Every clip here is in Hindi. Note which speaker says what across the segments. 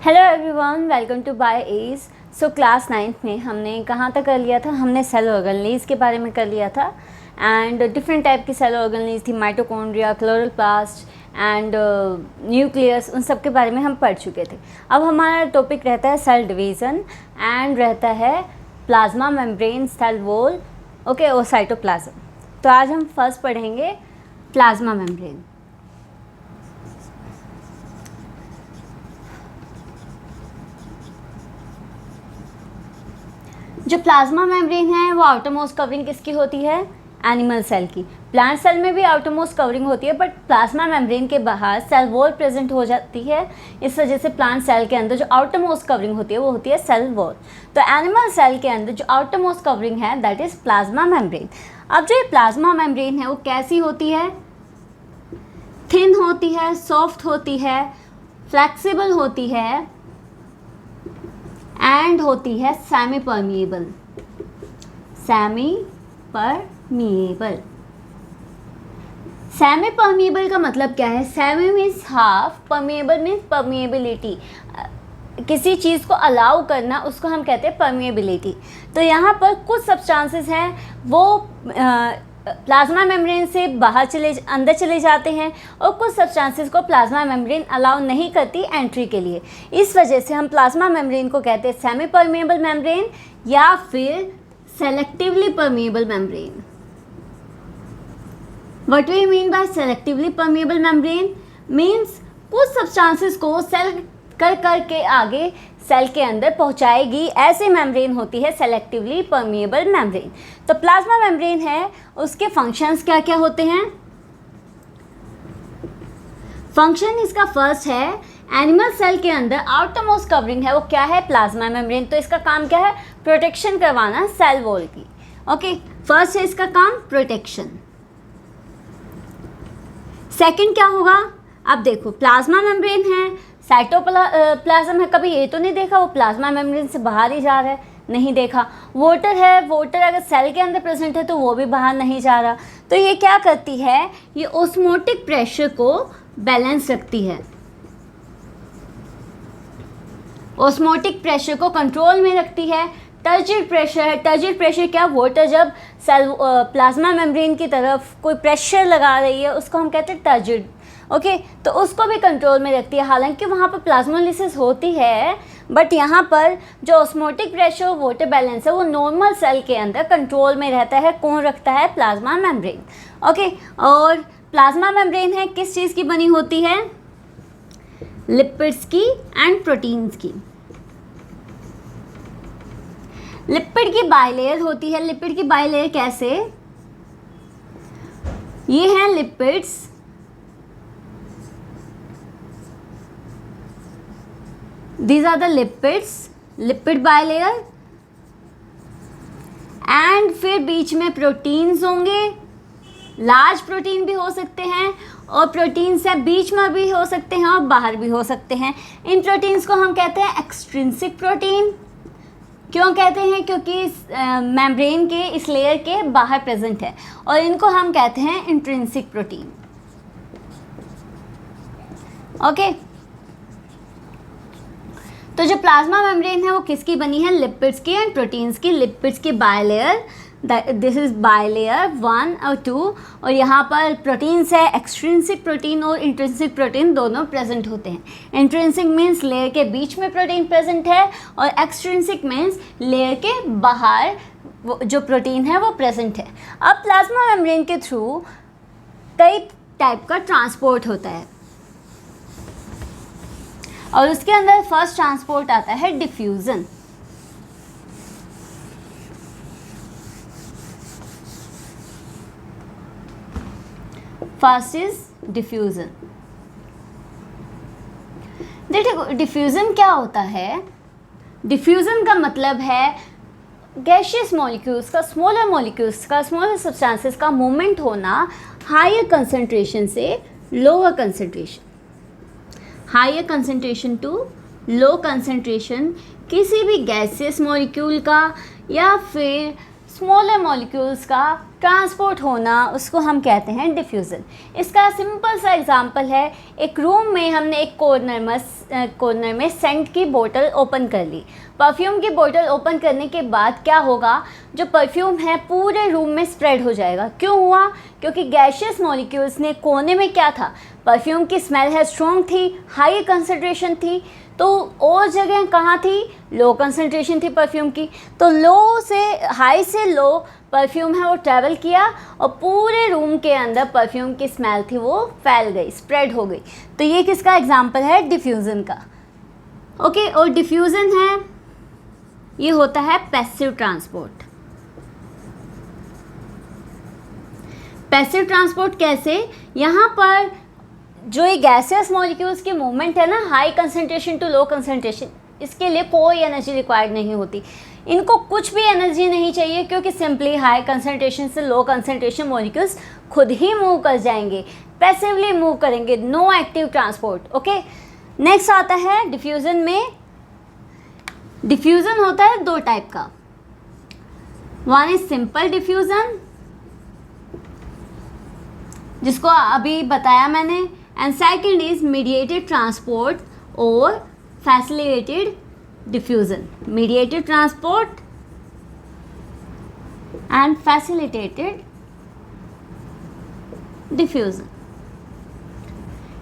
Speaker 1: Hello everyone, welcome to by age. So class 9th में हमने कहाँ तक कर लिया था? हमने सेल ऑर्गेनेल्स के बारे में कर लिया था एंड डिफरेंट टाइप की सेल ऑर्गेनेल्स थी, माइटोकॉन्ड्रिया, क्लोरोप्लास्ट एंड न्यूक्लियस, उन सब के बारे में हम पढ़ चुके थे। अब हमारा टॉपिक रहता है सेल डिवीज़न एंड रहता है plasma membrane, cell wall, okay, और साइटोप्लाज्म। तो आज हम फर्स्ट पढ़ेंगे प्लाज्मा मेम्ब्रेन। जो प्लाज्मा मेम्ब्रेन है वो आउटरमोस्ट कवरिंग किसकी होती है? एनिमल सेल की। प्लांट सेल में भी आउटरमोस्ट कवरिंग होती है, बट प्लाज्मा मेम्ब्रेन के बाहर सेल वॉल प्रेजेंट हो जाती है। इस वजह से प्लांट सेल के अंदर जो आउटरमोस्ट कवरिंग होती है वो होती है सेल वॉल। तो एनिमल सेल के अंदर जो आउटरमोस्ट कवरिंग है दैट इज प्लाज्मा मेम्ब्रेन। अब जो ये प्लाज्मा मेम्ब्रेन है वो कैसी होती है? थिन होती है, सॉफ्ट होती है, फ्लेक्सिबल होती है एंड होती है सेमी परमिएबल। सेमी परमिएबल का मतलब क्या है? Semi means half, permeable means permeability, किसी चीज़ को अलाउ करना, उसको हम कहते हैं परमिएबिलिटी। तो यहाँ पर कुछ सब्सटेंसेस हैं वो प्लाज्मा मेम्ब्रेन से अंदर चले जाते हैं और कुछ सब्सटेंसेस को प्लाज्मा मेम्ब्रेन अलाउ नहीं करती एंट्री के लिए। इस वजह से हम प्लाज्मा मेम्ब्रेन को कहते हैं सेमी परमिएबल मेम्ब्रेन या फिर selectively permeable membrane. What we mean by selectively permeable membrane? Means कुछ सब्सटेंसेस को सेल कर के आगे सेल के अंदर पहुंचाएगी, ऐसे मेम्ब्रेन होती है सेलेक्टिवली परमिएबल मेम्ब्रेन। तो प्लाज्मा मेम्ब्रेन है, उसके फंक्शंस क्या क्या होते हैं? फंक्शन इसका फर्स्ट है, एनिमल सेल के अंदर आउटरमोस्ट कवरिंग है वो क्या है? Plasma membrane. तो इसका काम क्या है? प्रोटेक्शन करवाना सेल वॉल की। ओके, फर्स्ट है इसका काम प्रोटेक्शन। सेकंड क्या होगा? अब देखो, प्लाज्मा मेम्ब्रेन है, साइटोप्लाज्म है, कभी ये तो नहीं देखा वो प्लाज्मा मेम्ब्रेन से बाहर ही जा रहा है, नहीं देखा। वोटर है, वोटर अगर सेल के अंदर प्रेजेंट है तो वो भी बाहर नहीं जा रहा। तो ये क्या करती है? ये ऑस्मोटिक प्रेशर को बैलेंस रखती है, ऑस्मोटिक प्रेशर को कंट्रोल में रखती है। टर्जिड प्रेशर है, टर्जिड प्रेशर क्या? वाटर जब सेल प्लाज्मा मेम्ब्रेन की तरफ कोई प्रेशर लगा रही है उसको हम कहते हैं टर्जिड। ओके, तो उसको भी कंट्रोल में रखती है। हालांकि वहाँ पर प्लाज्मोलिसिस होती है, बट यहाँ पर जो ऑस्मोटिक प्रेशर वाटर बैलेंस है वो नॉर्मल सेल के अंदर कंट्रोल में रहता है। कौन रखता है? Plasma membrane. ओके, और प्लाज्मा मेम्ब्रेन है किस चीज़ की बनी होती है? लिपिड्स की एंड प्रोटीन्स की। लिपिड की बाइलेयर होती है। लिपिड की बाइलेयर कैसे? ये हैं lipids, these are the lipids, lipid bilayer, and फिर बीच में प्रोटीन्स होंगे। लार्ज प्रोटीन भी हो सकते हैं और प्रोटीन से बीच में भी हो सकते हैं और बाहर भी हो सकते हैं। इन प्रोटीन्स को हम कहते हैं एक्सट्रिंसिक प्रोटीन। क्यों कहते हैं? क्योंकि मेम्ब्रेन के इस लेयर के बाहर प्रेजेंट है, और इनको हम कहते हैं इंट्रिंसिक प्रोटीन। ओके, तो जो प्लाज्मा मेम्ब्रेन है वो किसकी बनी है? लिपिड्स की एंड प्रोटीन्स की। लिपिड्स की बाइलेयर, दिस इज बाइलेयर 1 और 2, और यहाँ पर प्रोटीन्स है, एक्सट्रिंसिक प्रोटीन और इंट्रिंसिक प्रोटीन दोनों प्रेजेंट होते हैं। इंट्रिंसिक मीन्स लेयर के बीच में प्रोटीन प्रेजेंट है, और एक्सट्रिंसिक मीन्स लेयर के बाहर जो प्रोटीन है वो प्रेजेंट है। अब प्लाज्मा मेम्ब्रेन के थ्रू कई टाइप का ट्रांसपोर्ट होता है, और उसके अंदर फर्स्ट ट्रांसपोर्ट आता है डिफ्यूजन। First is diffusion. देखो, डिफ्यूजन क्या होता है? डिफ्यूजन का मतलब है गैशियस मॉलिक्यूल्स का, स्मॉलर मॉलिक्यूल्स का, स्मॉलर सब्सटेंसेस का मूवमेंट होना हायर कंसंट्रेशन से lower concentration, higher concentration to low concentration किसी भी गैसियस मॉलिक्यूल का या फिर स्मॉलर मॉलिक्यूल्स का ट्रांसपोर्ट होना, उसको हम कहते हैं डिफ्यूज़न। इसका सिंपल सा एग्जांपल है, एक रूम में हमने एक कॉर्नर में सेंट की बोतल ओपन कर ली। परफ्यूम की बोतल ओपन करने के बाद क्या होगा, जो परफ्यूम है पूरे रूम में स्प्रेड हो जाएगा। क्यों हुआ? क्योंकि गैशियस मॉलिक्यूल्स ने कोने में क्या था, परफ्यूम की स्मेल है स्ट्रॉन्ग थी, हाई कंसनट्रेशन थी, तो और जगह कहाँ थी, लो कंसनट्रेशन थी परफ्यूम की। तो लो से हाई से लो परफ्यूम है वो ट्रैवल किया और पूरे रूम के अंदर परफ्यूम की स्मेल थी वो फैल गई, स्प्रेड हो गई। तो ये किसका एग्जांपल है, डिफ्यूज़न का। ओके, और डिफ्यूज़न है ये होता है पैसिव ट्रांसपोर्ट। पैसिव ट्रांसपोर्ट कैसे, यहाँ पर जो ये गैसियस मॉलिक्यूल्स की मूवमेंट है ना, high concentration to low concentration, इसके लिए कोई एनर्जी रिक्वायर्ड नहीं होती। इनको कुछ भी एनर्जी नहीं चाहिए, क्योंकि सिंपली हाई कंसंट्रेशन से लो कंसंट्रेशन मॉलिक्यूल्स खुद ही मूव कर जाएंगे, पैसिवली मूव करेंगे, no active transport. Okay, next आता है डिफ्यूज़न में। डिफ्यूज़न होता है दो टाइप का, वन इज सिंपल डिफ्यूज़न, जिसको अभी बताया मैंने, and second is mediated transport और facilitated diffusion. Mediated transport and facilitated diffusion.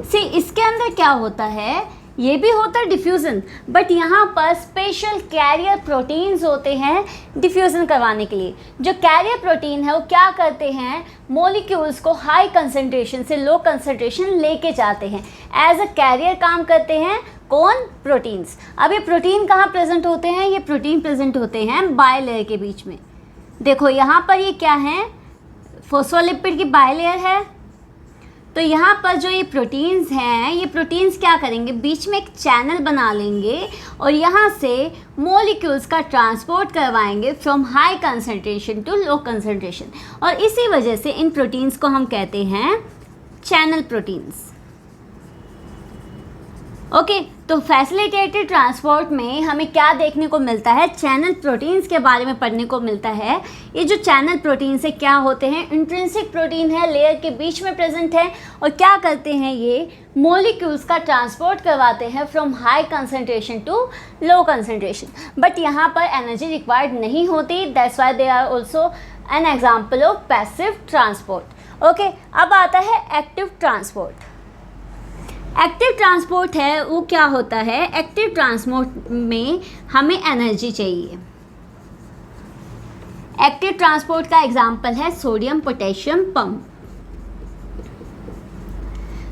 Speaker 1: See, इसके अंदर क्या होता है, ये भी होता है डिफ्यूज़न, बट यहाँ पर स्पेशल कैरियर प्रोटीन्स होते हैं डिफ्यूज़न करवाने के लिए। जो कैरियर प्रोटीन है वो क्या करते हैं, मॉलिक्यूल्स को हाई कंसंट्रेशन से लो कंसंट्रेशन लेके जाते हैं, एज अ कैरियर काम करते हैं। कौन? प्रोटीन्स। अब ये प्रोटीन कहाँ प्रेजेंट होते हैं, ये प्रोटीन प्रेजेंट होते हैं बायलेयर के बीच में। देखो यहाँ पर ये क्या है, फोस्फोलिपिड की बायलेयर है। तो यहाँ पर जो ये प्रोटीन्स हैं, ये प्रोटीन्स क्या करेंगे, बीच में एक चैनल बना लेंगे और यहाँ से मॉलिक्यूल्स का ट्रांसपोर्ट करवाएंगे from high concentration to low concentration, और इसी वजह से इन प्रोटीन्स को हम कहते हैं चैनल प्रोटीन्स। ओके, तो फैसिलिटेटेड ट्रांसपोर्ट में हमें क्या देखने को मिलता है, चैनल प्रोटीन्स के बारे में पढ़ने को मिलता है। ये जो चैनल प्रोटीन्स है क्या होते हैं, इंट्रिंसिक प्रोटीन है, लेयर के बीच में प्रेजेंट है, और क्या करते हैं, ये मॉलिक्यूल्स का ट्रांसपोर्ट करवाते हैं from high concentration to low concentration. But यहाँ पर एनर्जी रिक्वायर्ड नहीं होती, that's why they are also an example of passive transport. Okay, अब आता है एक्टिव ट्रांसपोर्ट। एक्टिव ट्रांसपोर्ट है वो क्या होता है, एक्टिव ट्रांसपोर्ट में हमें एनर्जी चाहिए। एक्टिव ट्रांसपोर्ट का एग्जांपल है sodium potassium pump.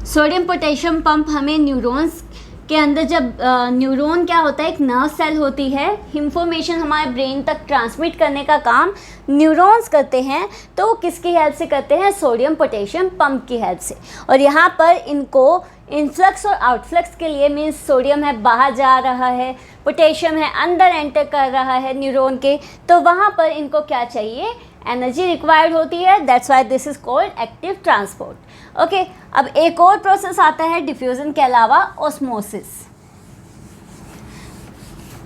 Speaker 1: Sodium potassium pump हमें न्यूरॉन्स के अंदर, जब न्यूरॉन क्या होता है, एक नर्व सेल होती है, इंफॉर्मेशन हमारे ब्रेन तक ट्रांसमिट करने का काम न्यूरॉन्स करते हैं, तो वो किसकी हेल्प से करते हैं, सोडियम पोटेशियम पंप की हेल्प से। और यहाँ पर इनको इनफ्लक्स और आउटफ्लक्स के लिए, मीन्स सोडियम है बाहर जा रहा है, पोटेशियम है अंदर एंटर कर रहा है न्यूरॉन के, तो वहाँ पर इनको क्या चाहिए, एनर्जी रिक्वायर्ड होती है, that's why this is called active transport. Okay, अब एक और प्रोसेस आता है डिफ्यूज़न के अलावा, ऑस्मोसिस।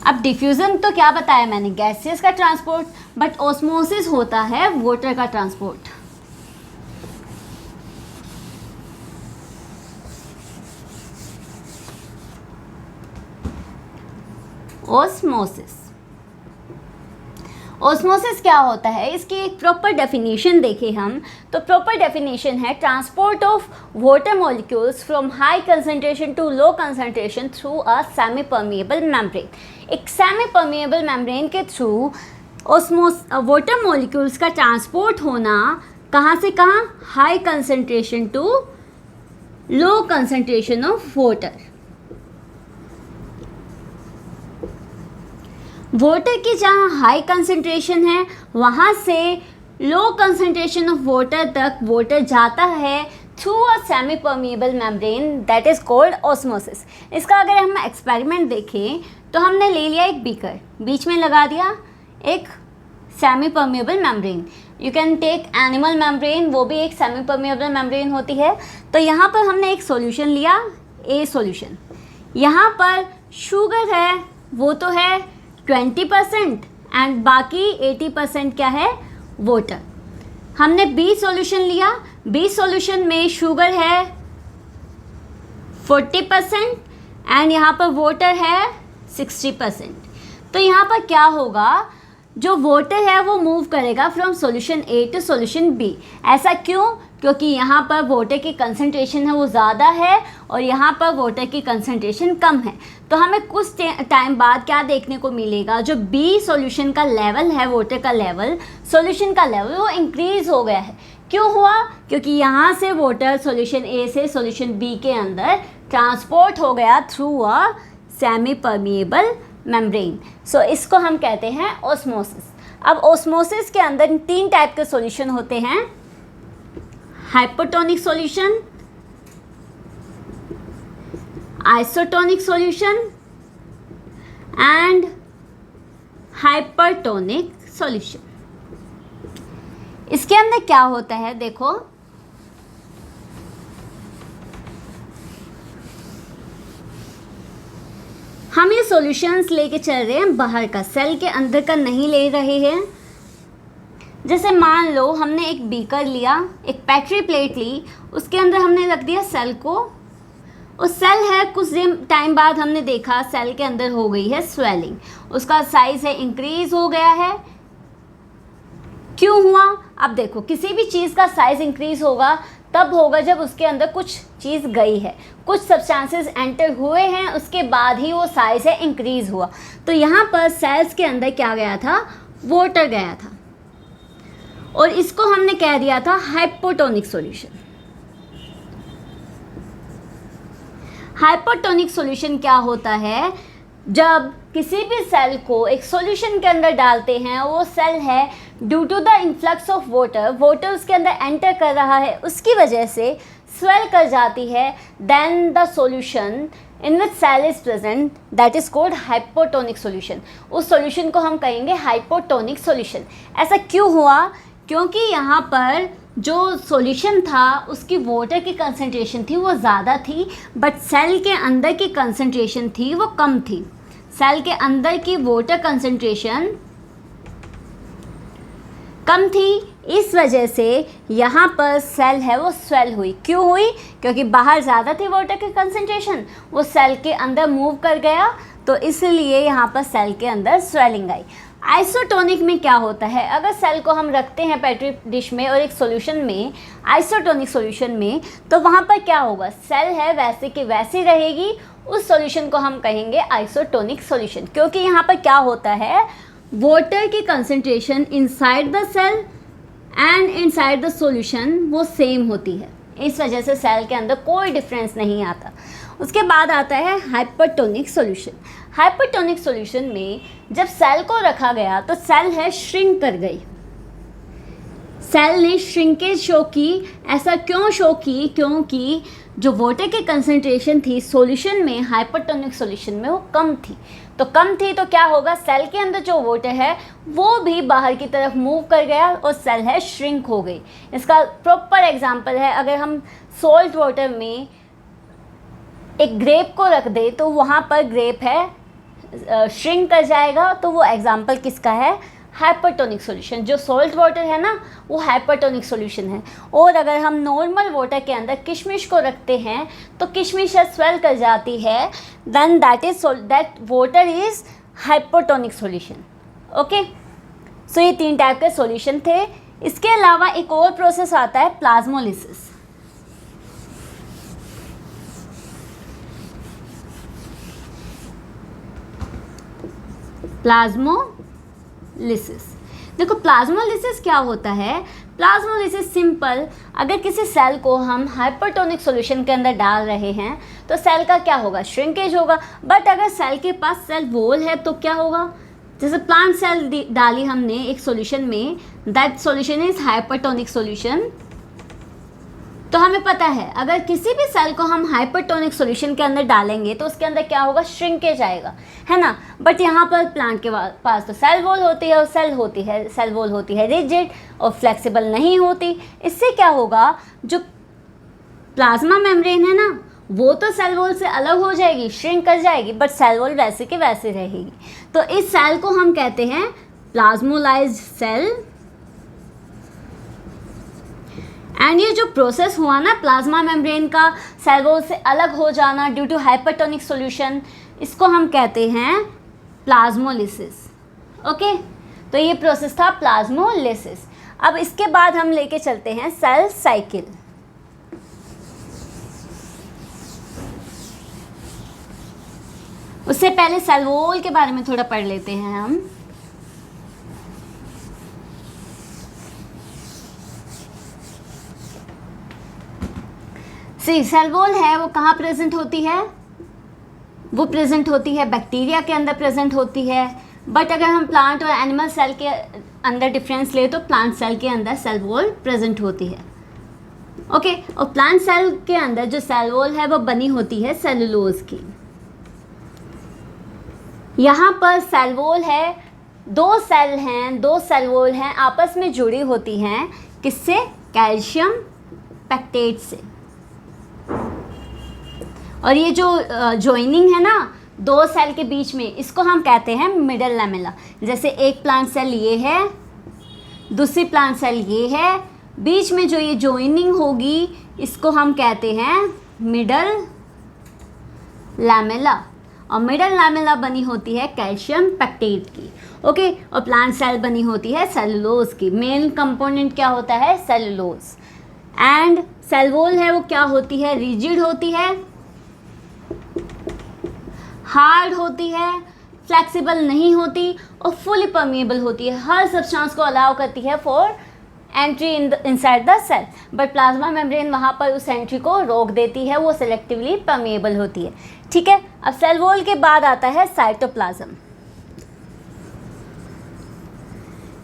Speaker 1: अब डिफ्यूज़न तो क्या बताया मैंने, गैसेस का ट्रांसपोर्ट, बट ऑस्मोसिस होता है वाटर का ट्रांसपोर्ट। ऑस्मोसिस, ऑस्मोसिस क्या होता है, इसकी एक प्रॉपर डेफिनेशन देखें हम, तो प्रॉपर डेफिनेशन है transport of water molecules from high concentration to low concentration through a semi permeable membrane. एक सेमी परमिएबल मेम्ब्रेन के थ्रू वाटर मॉलिक्यूल्स का ट्रांसपोर्ट होना, कहाँ से कहाँ, high concentration to low concentration of water. Water की जहाँ हाई कंसंट्रेशन है, वहाँ से लो कंसंट्रेशन ऑफ वाटर तक वाटर जाता है through a semi permeable membrane, that is called osmosis. इसका अगर हम एक्सपेरिमेंट देखें तो हमने ले लिया एक बीकर, बीच में लगा दिया एक semi permeable membrane. You can take animal membrane, वो भी एक सेमी परमिएबल मेम्ब्रेन होती है। तो यहाँ पर हमने एक सॉल्यूशन लिया, ए सॉल्यूशन। यहाँ पर शुगर है वो तो है 20% एंड बाकी 80% क्या है, वाटर। हमने बी सॉल्यूशन लिया, बी सॉल्यूशन में शुगर है 40% एंड यहाँ पर वाटर है 60%। तो यहाँ पर क्या होगा, जो वाटर है वो मूव करेगा from solution A to solution B. ऐसा क्यों? क्योंकि यहाँ पर वाटर की कंसंट्रेशन है वो ज़्यादा है और यहाँ पर वाटर की कंसंट्रेशन कम है। तो हमें कुछ टाइम बाद क्या देखने को मिलेगा, जो बी सॉल्यूशन का लेवल है, वाटर का लेवल, सॉल्यूशन का लेवल, वो इंक्रीज़ हो गया है। क्यों हुआ? क्योंकि यहाँ से वाटर सॉल्यूशन ए से सॉल्यूशन बी के अंदर ट्रांसपोर्ट हो गया through a semi permeable membrane. So इसको हम कहते हैं ऑस्मोसिस। अब ऑस्मोसिस के अंदर 3 टाइप के सॉल्यूशन होते हैं, hypotonic solution, isotonic solution and hypertonic solution. इसके अंदर क्या होता है, देखो हम ये सॉल्यूशंस लेके चल रहे हैं बाहर का, सेल के अंदर का नहीं ले रहे हैं। जैसे मान लो हमने एक बीकर लिया, एक पेट्री प्लेट ली, उसके अंदर हमने रख दिया सेल को। उस सेल है, कुछ टाइम बाद हमने देखा सेल के अंदर हो गई है स्वेलिंग, उसका साइज है इंक्रीज हो गया है। क्यों हुआ? अब देखो, किसी भी चीज़ का साइज इंक्रीज होगा तब होगा जब उसके अंदर कुछ चीज़ गई है, कुछ सब्सटेंसेस एंटर हुए हैं, उसके बाद ही वो साइज है इंक्रीज हुआ। तो यहाँ पर सेल्स के अंदर क्या गया था, वाटर गया था और इसको हमने कह दिया था हाइपोटोनिक सॉल्यूशन। हाइपोटोनिक सॉल्यूशन क्या होता है, जब किसी भी सेल को एक सॉल्यूशन के अंदर डालते हैं, वो सेल है due to the influx of water, water उसके अंदर एंटर कर रहा है, उसकी वजह से स्वेल कर जाती है, then the solution in which cell is present that is called hypotonic solution. उस सॉल्यूशन को हम कहेंगे हाइपोटोनिक सॉल्यूशन। ऐसा क्यों हुआ? क्योंकि यहाँ पर जो सॉल्यूशन था उसकी वाटर की कंसंट्रेशन थी वो ज़्यादा थी, बट सेल के अंदर की कंसंट्रेशन थी वो कम थी। सेल के अंदर की वाटर कंसंट्रेशन कम थी, इस वजह से यहाँ पर सेल है वो स्वेल हुई। क्यों हुई? क्योंकि बाहर ज़्यादा थी वाटर की कंसंट्रेशन, वो सेल के अंदर मूव कर गया, तो इसलिए यहाँ पर सेल के अंदर स्वेलिंग आई। आइसोटोनिक में क्या होता है, अगर सेल को हम रखते हैं पेट्री डिश में और एक सॉल्यूशन में, आइसोटोनिक सॉल्यूशन में, तो वहाँ पर क्या होगा, सेल है वैसे की वैसी रहेगी, उस सॉल्यूशन को हम कहेंगे आइसोटोनिक सॉल्यूशन। क्योंकि यहाँ पर क्या होता है, वाटर की concentration inside the cell and inside the solution वो सेम होती है, इस वजह से सेल के अंदर कोई डिफरेंस नहीं आता। उसके बाद आता है हाइपरटोनिक सॉल्यूशन। हाइपरटोनिक सॉल्यूशन में जब सेल को रखा गया तो सेल है श्रिंक कर गई, सेल ने श्रिंकेज शो की। ऐसा क्यों शो की? क्योंकि जो वाटर की कंसंट्रेशन थी सॉल्यूशन में, हाइपरटोनिक सॉल्यूशन में, वो कम थी। तो कम थी तो क्या होगा, सेल के अंदर जो वाटर है वो भी बाहर की तरफ मूव कर गया और सेल है श्रिंक हो गई। इसका प्रॉपर एग्जांपल है, अगर हम सॉल्ट वाटर में एक ग्रेप को रख दे तो वहाँ पर ग्रेप है श्रिंक कर जाएगा, तो वो एग्जांपल किसका है, हाइपरटोनिक सॉल्यूशन। जो सॉल्ट वाटर है ना वो हाइपरटोनिक सॉल्यूशन है। और अगर हम नॉर्मल वाटर के अंदर किशमिश को रखते हैं तो किशमिश स्वेल कर जाती है, then that water is hypertonic solution. Okay, so ये 3 टाइप के सॉल्यूशन थे। इसके अलावा एक और प्रोसेस आता है प्लाज्मोलिसिस। प्लाज्मोलिसिस, देखो प्लाज्मोलिसिस क्या होता है। प्लाज्मोलिसिस सिंपल, अगर किसी सेल को हम हाइपरटोनिक सॉल्यूशन के अंदर डाल रहे हैं तो सेल का क्या होगा, श्रिंकेज होगा। बट अगर सेल के पास सेल वॉल है तो क्या होगा, जैसे प्लांट सेल डाली हमने एक सॉल्यूशन में, that solution is hypertonic solution. तो हमें पता है अगर किसी भी सेल को हम हाइपरटोनिक सॉल्यूशन के अंदर डालेंगे तो उसके अंदर क्या होगा, श्रिंकेज आएगा, है ना। बट यहाँ पर प्लांट के पास तो सेल वॉल होती है और सेल वॉल होती है रिजिड और फ्लेक्सिबल नहीं होती। इससे क्या होगा, जो प्लाज्मा मेम्ब्रेन है ना वो तो सेल वॉल से अलग हो जाएगी, श्रिंक कर जाएगी, बट सेल वॉल वैसे के वैसे रहेगी। तो इस सेल को हम कहते हैं प्लाज्मोलाइज्ड सेल एंड ये जो प्रोसेस हुआ ना प्लाज्मा मेम्ब्रेन का सेल वॉल से अलग हो जाना ड्यू टू हाइपरटोनिक सॉल्यूशन, इसको हम कहते हैं प्लाज्मोलिसिस। ओके, तो ये प्रोसेस था प्लाज्मोलिसिस। अब इसके बाद हम लेके चलते हैं सेल साइकिल। उससे पहले सेल वॉल के बारे में थोड़ा पढ़ लेते हैं हम। सेल वॉल है वो कहाँ प्रेजेंट होती है? वो प्रेजेंट होती है बैक्टीरिया के अंदर प्रेजेंट होती है, बट अगर हम प्लांट और एनिमल सेल के अंदर डिफरेंस ले तो प्लांट सेल के अंदर सेल वॉल प्रेजेंट होती है। ओके, और प्लांट सेल के अंदर जो सेल वॉल है वो बनी होती है सेलुलोज की। यहाँ पर सेल वॉल है, दो सेल वॉल हैं आपस में जुड़ी होती हैं, किससे? कैल्शियम पैक्टेट से। और ये जो जॉइनिंग है ना दो सेल के बीच में, इसको हम कहते हैं मिडल लैमेला। जैसे एक प्लांट सेल ये है, दूसरी प्लांट सेल ये है, बीच में जो ये जॉइनिंग होगी इसको हम कहते हैं मिडल लैमेला। और मिडल लैमेला बनी होती है कैल्शियम पैक्टेट की। ओके, और प्लांट सेल बनी होती है सेलुलोज की। मेन कंपोनेंट क्या होता है? सेलुलोज। एंड सेल वॉल है वो क्या होती है? रिजिड होती है, हार्ड होती है, फ्लेक्सिबल नहीं होती और फुली परमिएबल होती है। हर सब्सटेंस को अलाउ करती है for entry inside the cell, but plasma membrane वहाँ पर उस एंट्री को रोक देती है, वो सेलेक्टिवली परमिएबल होती है। ठीक है, अब सेल वॉल के बाद आता है साइटोप्लाज्म।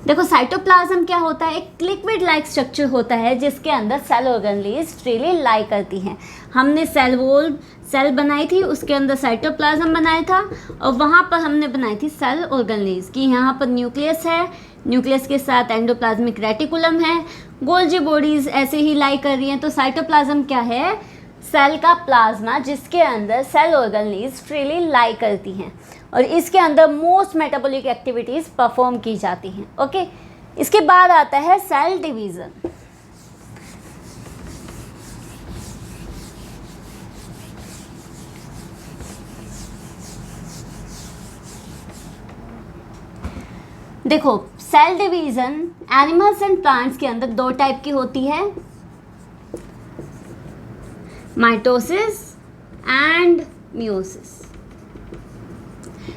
Speaker 1: देखो साइटोप्लाज्म क्या होता है? एक लिक्विड लाइक स्ट्रक्चर होता है जिसके अंदर सेल ऑर्गेनेल्स फ्रीली लाई करती हैं। हमने सेल वॉल सेल बनाई थी, उसके अंदर साइटोप्लाज्म बनाया था और वहाँ पर हमने बनाई थी सेल ऑर्गेनेल्स की। यहाँ पर न्यूक्लियस है, न्यूक्लियस के साथ एंडोप्लाज्मिक रेटिकुलम है, गोल्जी बॉडीज ऐसे ही लाई कर रही हैं। तो साइटोप्लाज्म क्या है? सेल का प्लाज्मा जिसके अंदर सेल ऑर्गेनेल्स फ्रीली लाई करती हैं और इसके अंदर मोस्ट मेटाबॉलिक एक्टिविटीज़ परफॉर्म की जाती हैं। ओके, इसके बाद आता है सेल डिवीज़न। देखो cell division animals and plants के अंदर दो टाइप की होती है, mitosis and meiosis.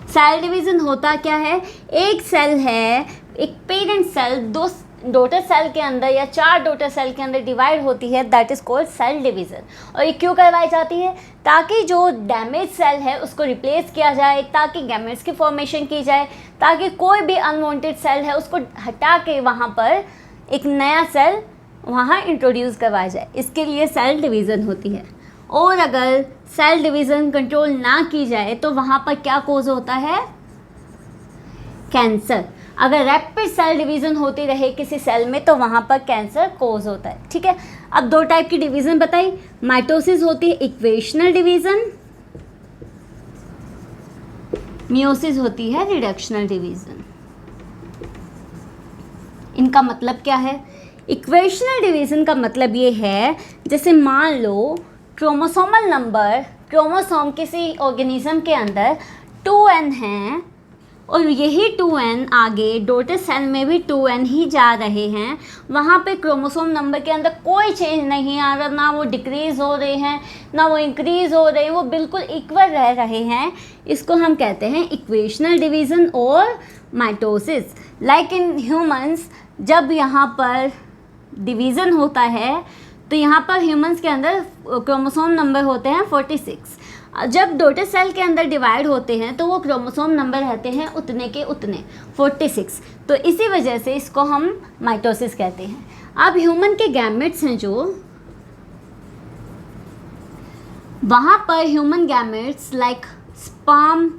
Speaker 1: Cell division होता क्या है? एक सेल है, एक पेरेंट सेल दो डॉटर सेल के अंदर या चार डॉटर सेल के अंदर डिवाइड होती है, that is called cell division. और ये क्यों करवाई जाती है? ताकि जो डैमेज सेल है उसको रिप्लेस किया जाए, ताकि गैमेट्स की फॉर्मेशन की जाए, ताकि कोई भी अनवांटेड सेल है उसको हटा के वहाँ पर एक नया सेल वहाँ इंट्रोड्यूस करवाया जाए। इसके लिए सेल डिवीज़न होती है। और अगर सेल डिवीज़न कंट्रोल ना की जाए तो वहाँ पर क्या कोज होता है? कैंसर। अगर रैपिड सेल डिवीज़न होती रहे किसी सेल में तो वहाँ पर कैंसर कोज होता है। ठीक है, अब दो टाइप की डिवीज़न बताई। माइटोसिस होती है इक्वेशनल डिवीज़न, मियोसिस होती है रिडक्शनल डिवीज़न। इनका मतलब क्या है? इक्वेशनल डिवीज़न का मतलब ये है, जैसे मान लो क्रोमोसोमल नंबर, क्रोमोसोम किसी ऑर्गेनिज्म के अंदर 2n हैं और यही 2n आगे डॉटर सेल में भी 2n ही जा रहे हैं, वहाँ पे क्रोमोसोम नंबर के अंदर कोई चेंज नहीं आ रहा, ना वो डिक्रीज़ हो रहे हैं ना वो इंक्रीज़ हो रहे हैं, वो बिल्कुल इक्वल रह रहे हैं। इसको हम कहते हैं इक्वेशनल डिवीज़न और माइटोसिस। लाइक इन ह्यूमंस जब यहाँ पर डिवीज़न होता है तो यहाँ पर ह्यूमंस के अंदर क्रोमोसोम नंबर होते हैं 46। जब डॉटर सेल के अंदर डिवाइड होते हैं तो वो क्रोमोसोम नंबर रहते हैं उतने के उतने 46। तो इसी वजह से इसको हम माइटोसिस कहते हैं। अब ह्यूमन के गैमेट्स हैं जो, वहाँ पर human gametes like sperm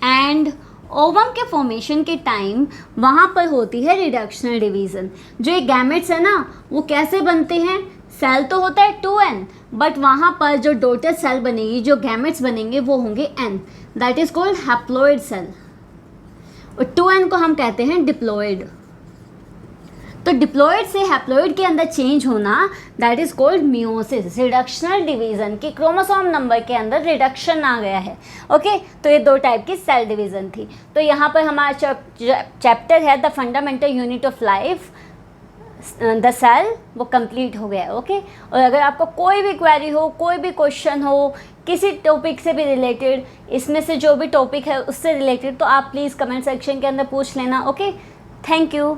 Speaker 1: and ovum के फॉर्मेशन के टाइम वहाँ पर होती है रिडक्शनल डिवीज़न। जो ये गैमेट्स है ना वो कैसे बनते हैं? सेल तो होता है 2n, बट वहाँ पर जो डॉटर सेल बनेगी, जो गैमेट्स बनेंगे वो होंगे n, that is called haploid cell. और 2n को हम कहते हैं डिप्लॉइड। तो डिप्लॉयड से हैप्लॉयड के अंदर चेंज होना that is called meiosis, reductional division, कि क्रोमोसोम नंबर के अंदर रिडक्शन आ गया है। ओके, तो ये 2 टाइप की सेल डिवीजन थी। तो यहाँ पर हमारा चैप्टर है the fundamental unit of life, the cell, वो कंप्लीट हो गया है। ओके, और अगर आपको कोई भी क्वेरी हो, कोई भी क्वेश्चन हो किसी टॉपिक से भी रिलेटेड, इसमें से जो भी टॉपिक है उससे रिलेटेड, तो आप प्लीज़ कमेंट सेक्शन के अंदर पूछ लेना। Okay, thank you.